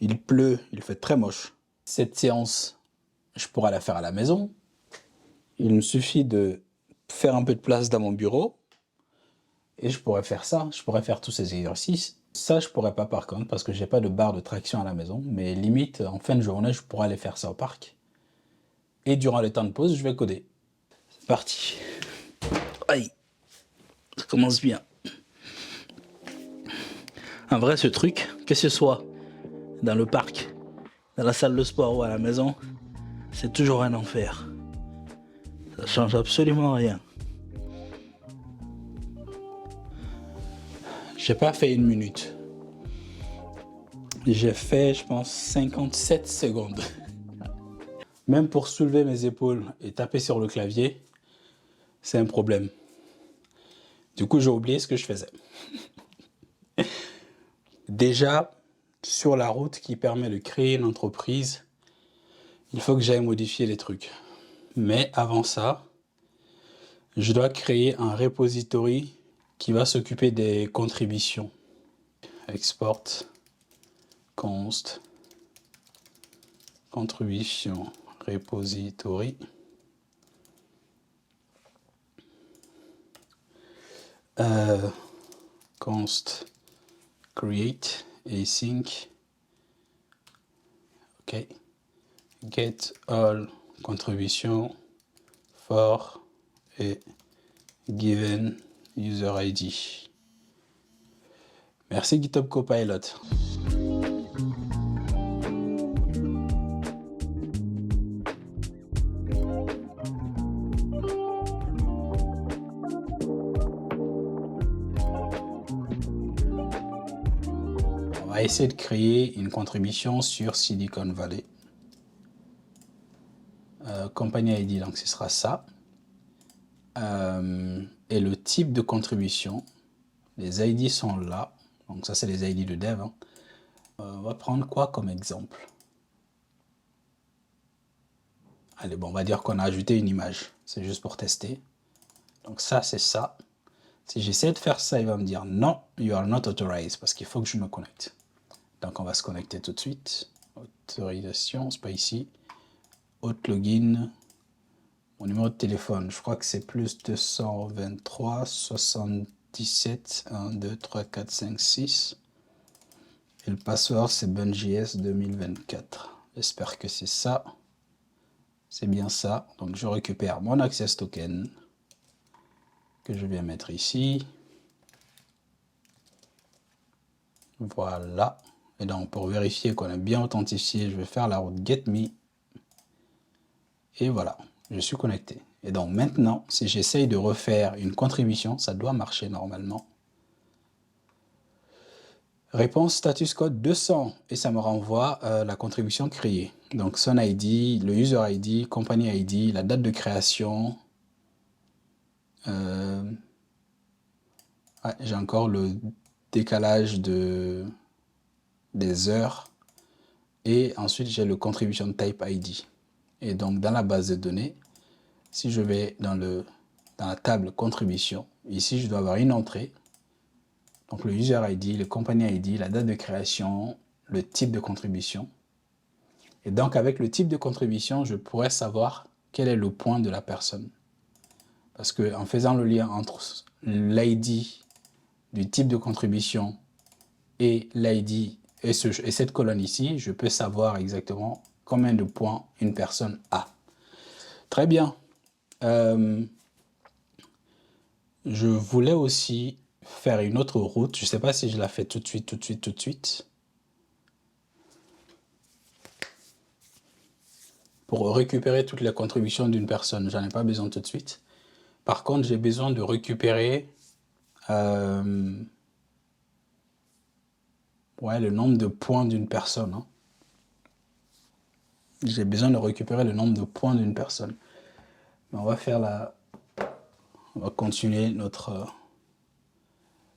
Il pleut, il fait très moche. Cette séance, je pourrais la faire à la maison. Il me suffit de faire un peu de place dans mon bureau et je pourrais faire ça. Je pourrais faire tous ces exercices. Ça, je pourrais pas par contre parce que j'ai pas de barre de traction à la maison. Mais limite, en fin de journée, je pourrais aller faire ça au parc. Et durant les temps de pause, je vais coder. C'est parti. Aïe, ça commence bien. En vrai, ce truc, que ce soit dans le parc, dans la salle de sport ou à la maison, c'est toujours un enfer. Ça change absolument rien. J'ai pas fait 1 minute. J'ai fait, je pense, 57 secondes. Même pour soulever mes épaules et taper sur le clavier, c'est un problème. Du coup, j'ai oublié ce que je faisais. Déjà, sur la route qui permet de créer une entreprise, il faut que j'aille modifier les trucs. Mais avant ça, je dois créer un repository qui va s'occuper des contributions. Export, const, contribution, repository. Const create async. Ok. Get all contribution for a given user ID. Merci GitHub Copilot. On va essayer de créer une contribution sur Silicon Valley. Company ID, donc ce sera ça. Et le type de contribution, les ID sont là. Donc ça, c'est les ID de dev. Hein. On va prendre quoi comme exemple? Allez, bon, on va dire qu'on a ajouté une image. C'est juste pour tester. Donc ça, c'est ça. Si j'essaie de faire ça, il va me dire non, you are not authorized, parce qu'il faut que je me connecte. Donc on va se connecter tout de suite. Autorisation, c'est pas ici. Hot login. Mon numéro de téléphone, je crois que c'est plus 223 77 1 2 3 4 5 6. Et le password, c'est BunJS 2024. J'espère que c'est ça. C'est bien ça. Donc je récupère mon access token que je viens mettre ici. Voilà. Et donc pour vérifier qu'on est bien authentifié, je vais faire la route get me. Et voilà, je suis connecté. Et donc maintenant, si j'essaye de refaire une contribution, ça doit marcher normalement. Réponse status code 200 et ça me renvoie la contribution créée. Donc son ID, le user ID, company ID, la date de création. Ouais, j'ai encore le décalage des heures. Et ensuite, j'ai le contribution type ID. Et donc, dans la base de données, si je vais dans la table contribution, ici, je dois avoir une entrée. Donc, le user ID, le company ID, la date de création, le type de contribution. Et donc, avec le type de contribution, je pourrais savoir quel est le point de la personne. Parce qu'en faisant le lien entre l'ID du type de contribution et l'ID et cette colonne ici, je peux savoir exactement combien de points une personne a. Très bien. Je voulais aussi faire une autre route. Je ne sais pas si je la fais tout de suite. Pour récupérer toutes les contributions d'une personne. J'en ai pas besoin tout de suite. Par contre, j'ai besoin de récupérer le nombre de points d'une personne. Hein. J'ai besoin de récupérer le nombre de points d'une personne. Mais on va faire on va continuer notre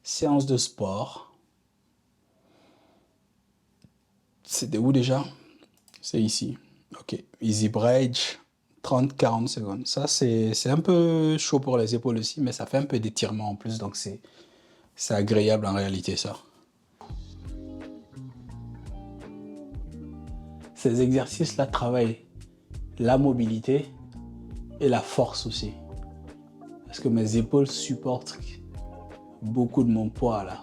séance de sport. C'était où déjà? C'est ici. Ok. Easy bridge, 30-40 secondes. Ça, c'est un peu chaud pour les épaules aussi, mais ça fait un peu d'étirement en plus, donc c'est agréable en réalité, ça. Ces exercices-là travaillent la mobilité et la force aussi. Parce que mes épaules supportent beaucoup de mon poids là.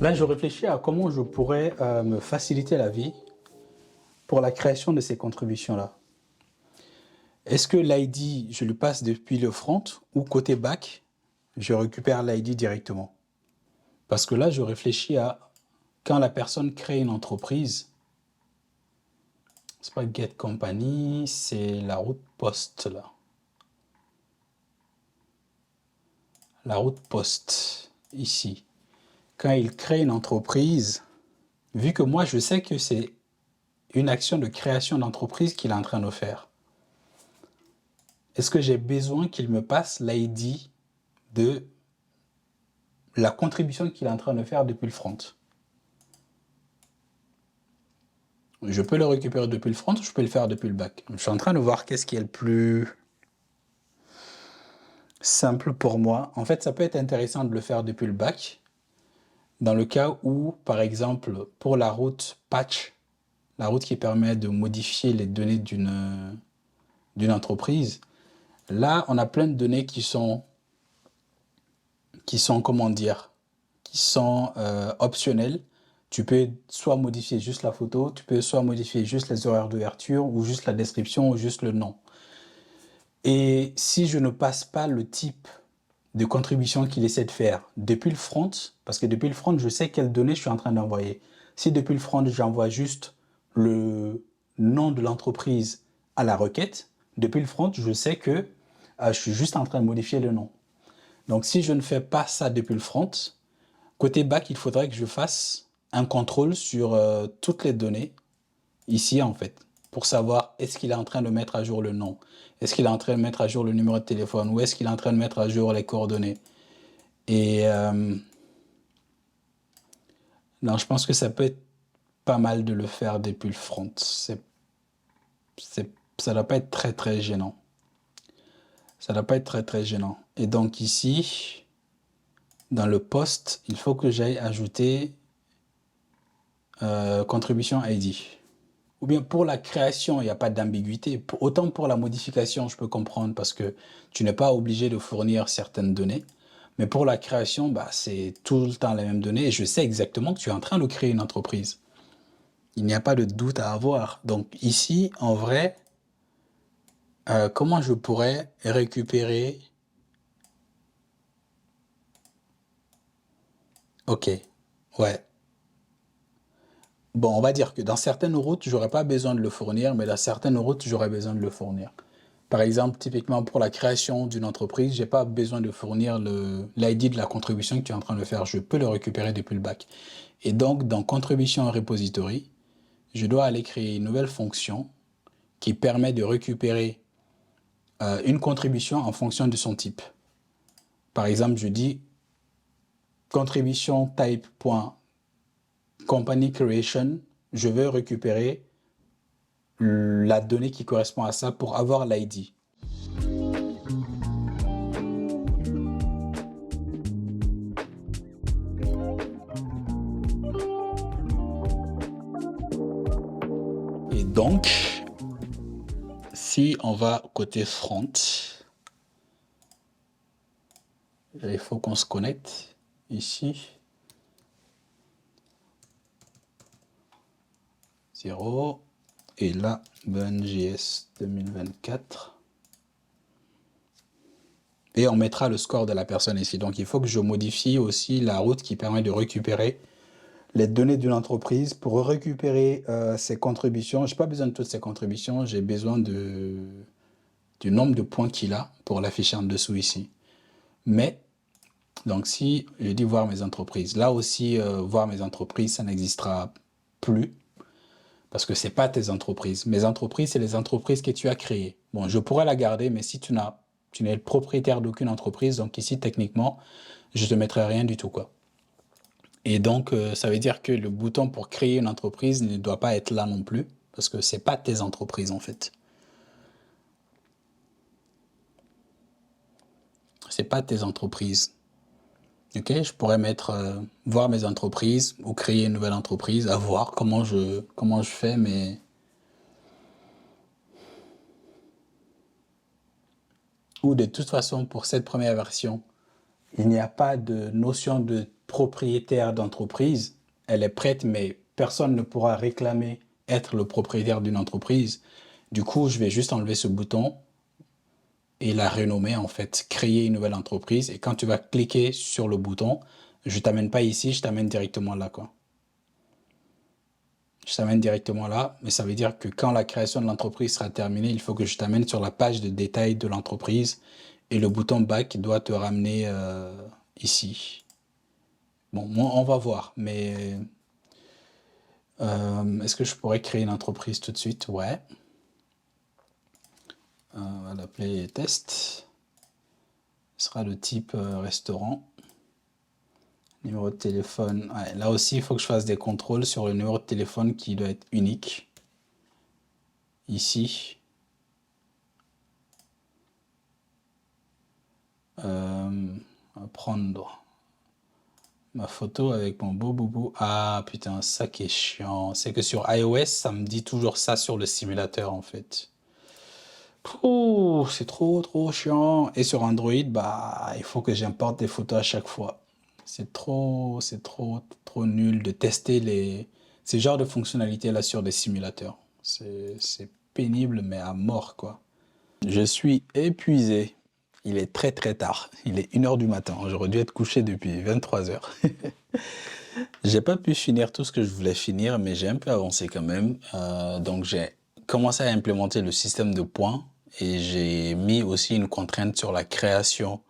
Là, je réfléchis à comment je pourrais me faciliter la vie pour la création de ces contributions-là. Est-ce que l'ID, je le passe depuis le front ou côté back, je récupère l'ID directement? Parce que là, je réfléchis à quand la personne crée une entreprise, c'est pas Get Company, c'est la route poste là. La route poste, ici. Quand il crée une entreprise, vu que moi je sais que c'est une action de création d'entreprise qu'il est en train de faire, est-ce que j'ai besoin qu'il me passe l'ID de la contribution qu'il est en train de faire depuis le front? Je peux le récupérer depuis le front ou je peux le faire depuis le back? Je suis en train de voir qu'est-ce qui est le plus simple pour moi. En fait, ça peut être intéressant de le faire depuis le back, dans le cas où, par exemple, pour la route patch, la route qui permet de modifier les données d'une entreprise, là, on a plein de données qui sont comment dire, qui sont optionnelles. Tu peux soit modifier juste la photo, tu peux soit modifier juste les horaires d'ouverture, ou juste la description, ou juste le nom. Et si je ne passe pas le type de contribution qu'il essaie de faire depuis le front, parce que depuis le front, je sais quelles données je suis en train d'envoyer. Si depuis le front, j'envoie juste le nom de l'entreprise à la requête, depuis le front, je sais que je suis juste en train de modifier le nom. Donc si je ne fais pas ça depuis le front, côté back, il faudrait que je fasse un contrôle sur toutes les données, ici en fait, pour savoir est-ce qu'il est en train de mettre à jour le nom, est-ce qu'il est en train de mettre à jour le numéro de téléphone, ou est-ce qu'il est en train de mettre à jour les coordonnées. Et non, je pense que ça peut être pas mal de le faire depuis le front. Ça ne doit pas être très très gênant. Ça ne doit pas être très très gênant. Et donc ici, dans le post, il faut que j'aille ajouter contribution ID. Ou bien pour la création, il n'y a pas d'ambiguïté. Autant pour la modification, je peux comprendre parce que tu n'es pas obligé de fournir certaines données. Mais pour la création, bah, c'est tout le temps les mêmes données et je sais exactement que tu es en train de créer une entreprise. Il n'y a pas de doute à avoir. Donc ici, en vrai, comment je pourrais récupérer... Ok, ouais. Bon, on va dire que dans certaines routes, j'aurais pas besoin de le fournir, mais dans certaines routes, j'aurais besoin de le fournir. Par exemple, typiquement pour la création d'une entreprise, j'ai pas besoin de fournir l'ID de la contribution que tu es en train de faire. Je peux le récupérer depuis le back. Et donc, dans contribution repository, je dois aller créer une nouvelle fonction qui permet de récupérer une contribution en fonction de son type. Par exemple, je dis contribution type.company creation, je veux récupérer la donnée qui correspond à ça pour avoir l'ID. Et donc, si on va côté front, il faut qu'on se connecte ici. 0. Et là, BunJS 2024. Et on mettra le score de la personne ici. Donc, il faut que je modifie aussi la route qui permet de récupérer les données d'une entreprise pour récupérer ses contributions. Je n'ai pas besoin de toutes ces contributions. J'ai besoin du nombre de points qu'il a pour l'afficher en dessous ici. Mais, donc si je dis voir mes entreprises, là aussi, voir mes entreprises, ça n'existera plus. Parce que ce n'est pas tes entreprises. Mes entreprises, c'est les entreprises que tu as créées. Bon, je pourrais la garder, mais si tu n'es le propriétaire d'aucune entreprise, donc ici, techniquement, je ne te mettrai rien du tout, quoi. Et donc, ça veut dire que le bouton pour créer une entreprise ne doit pas être là non plus, parce que ce n'est pas tes entreprises, en fait. Ce n'est pas tes entreprises. Ok, je pourrais mettre voir mes entreprises ou créer une nouvelle entreprise, à voir comment je fais, mais ou de toute façon pour cette première version, il n'y a pas de notion de propriétaire d'entreprise. Elle est prête, mais personne ne pourra réclamer être le propriétaire d'une entreprise. Du coup, je vais juste enlever ce bouton et la renommer en fait, créer une nouvelle entreprise. Et quand tu vas cliquer sur le bouton, je t'amène pas ici, je t'amène directement là, quoi. Je t'amène directement là, mais ça veut dire que quand la création de l'entreprise sera terminée, il faut que je t'amène sur la page de détail de l'entreprise et le bouton back doit te ramener ici. Bon, moi, on va voir, mais est-ce que je pourrais créer une entreprise tout de suite? Ouais. On va l'appeler test. Ce sera le type restaurant. Numéro de téléphone. Ouais, là aussi, il faut que je fasse des contrôles sur le numéro de téléphone qui doit être unique. Ici. On va prendre ma photo avec mon beau boubou. Ah putain, ça qui est chiant. C'est que sur iOS, ça me dit toujours ça sur le simulateur en fait. C'est trop chiant. Et sur Android, bah, il faut que j'importe des photos à chaque fois. C'est trop nul de tester ces genres de fonctionnalités là sur des simulateurs. C'est pénible, mais à mort, quoi. Je suis épuisé. Il est très tard. Il est 1h du matin. J'aurais dû être couché depuis 23h. J'ai pas pu finir tout ce que je voulais finir, mais j'ai un peu avancé quand même. Donc j'ai commencé à implémenter le système de points et j'ai mis aussi une contrainte sur la création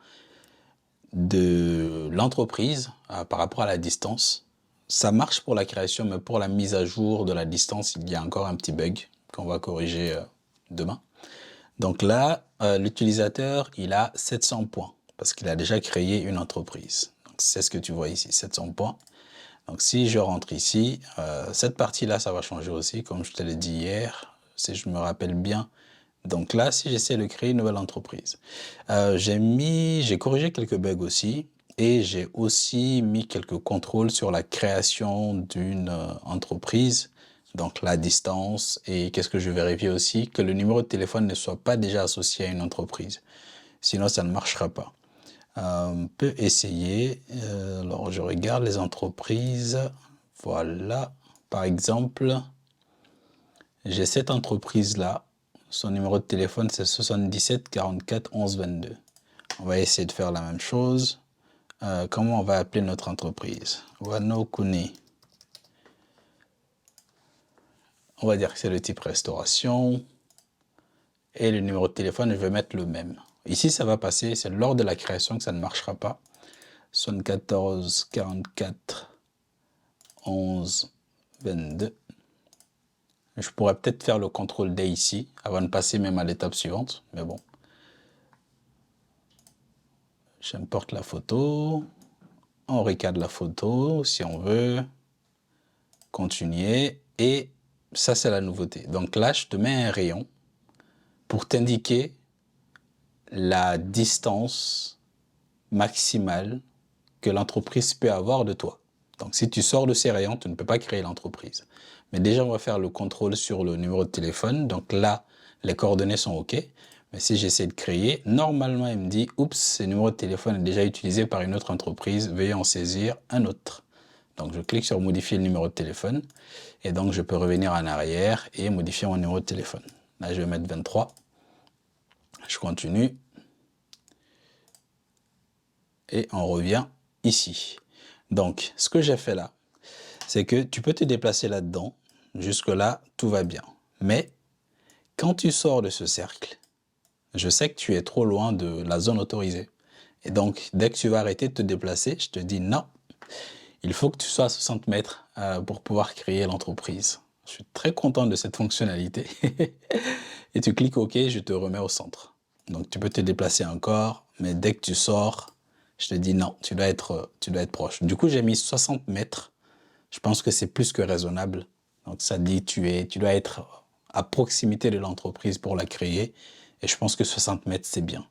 de l'entreprise par rapport à la distance. Ça marche pour la création, mais pour la mise à jour de la distance, il y a encore un petit bug qu'on va corriger demain. Donc là, l'utilisateur, il a 700 points parce qu'il a déjà créé une entreprise. C'est ce que tu vois ici, 700 points. Donc si je rentre ici, cette partie-là, ça va changer aussi, comme je te l'ai dit hier, si je me rappelle bien. Donc là, si j'essaie de créer une nouvelle entreprise, j'ai corrigé quelques bugs aussi, et j'ai aussi mis quelques contrôles sur la création d'une entreprise, donc la distance, et qu'est-ce que je vérifie aussi, que le numéro de téléphone ne soit pas déjà associé à une entreprise. Sinon, ça ne marchera pas. On peut essayer. Alors, je regarde les entreprises. Voilà. Par exemple, j'ai cette entreprise-là. Son numéro de téléphone, c'est 77 44 11 22. On va essayer de faire la même chose. Comment on va appeler notre entreprise? Wano Kuni. On va dire que c'est le type restauration. Et le numéro de téléphone, je vais mettre le même. Ici, ça va passer. C'est lors de la création que ça ne marchera pas. 74 44 11 22. Je pourrais peut-être faire le contrôle D ici, avant de passer même à l'étape suivante, mais bon. J'importe la photo. On recadre la photo, si on veut. Continuer. Et ça, c'est la nouveauté. Donc là, je te mets un rayon pour t'indiquer la distance maximale que l'entreprise peut avoir de toi. Donc, si tu sors de ces rayons, tu ne peux pas créer l'entreprise. Mais déjà, on va faire le contrôle sur le numéro de téléphone. Donc là, les coordonnées sont OK. Mais si j'essaie de créer, normalement, il me dit « Oups, ce numéro de téléphone est déjà utilisé par une autre entreprise. Veuillez en saisir un autre. » Donc, je clique sur « Modifier le numéro de téléphone ». Et donc, je peux revenir en arrière et modifier mon numéro de téléphone. Là, je vais mettre 23. Je continue. Et on revient ici. Donc, ce que j'ai fait là, c'est que tu peux te déplacer là-dedans. Jusque-là, tout va bien. Mais quand tu sors de ce cercle, je sais que tu es trop loin de la zone autorisée. Et donc, dès que tu vas arrêter de te déplacer, je te dis non, il faut que tu sois à 60 mètres pour pouvoir créer l'entreprise. Je suis très content de cette fonctionnalité. Et tu cliques OK, je te remets au centre. Donc, tu peux te déplacer encore, mais dès que tu sors, je te dis non, tu dois être proche. Du coup, j'ai mis 60 mètres. Je pense que c'est plus que raisonnable. Donc, ça dit tu dois être à proximité de l'entreprise pour la créer. Et je pense que 60 mètres, c'est bien.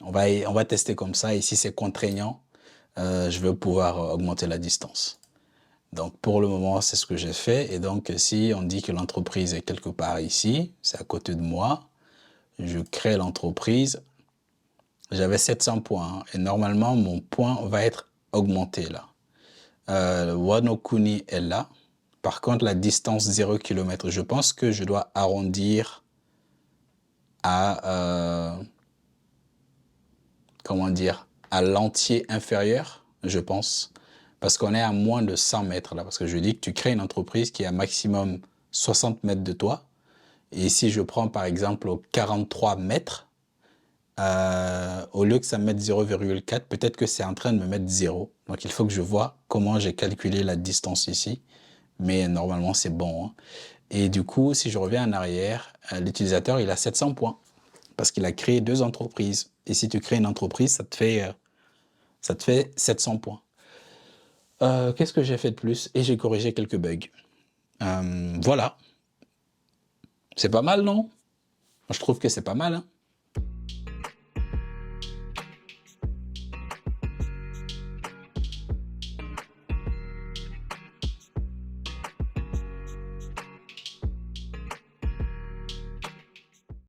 On va tester comme ça. Et si c'est contraignant, je vais pouvoir augmenter la distance. Donc, pour le moment, c'est ce que j'ai fait. Et donc, si on dit que l'entreprise est quelque part ici, c'est à côté de moi, je crée l'entreprise. J'avais 700 points. Et normalement, mon point va être augmenté là. Wano Kuni est là. Par contre, la distance 0 km, je pense que je dois arrondir à, comment dire, à l'entier inférieur, je pense. Parce qu'on est à moins de 100 mètres là. Parce que je dis que tu crées une entreprise qui est à maximum 60 mètres de toi. Et si je prends par exemple 43 mètres, au lieu que ça me mette 0,4, peut-être que c'est en train de me mettre 0. Donc il faut que je vois comment j'ai calculé la distance ici. Mais normalement, c'est bon. Hein. Et du coup, si je reviens en arrière, l'utilisateur, il a 700 points. Parce qu'il a créé 2 entreprises. Et si tu crées une entreprise, ça te fait 700 points. Qu'est-ce que j'ai fait de plus? Et j'ai corrigé quelques bugs. Voilà. C'est pas mal, non? Je trouve que c'est pas mal. Hein.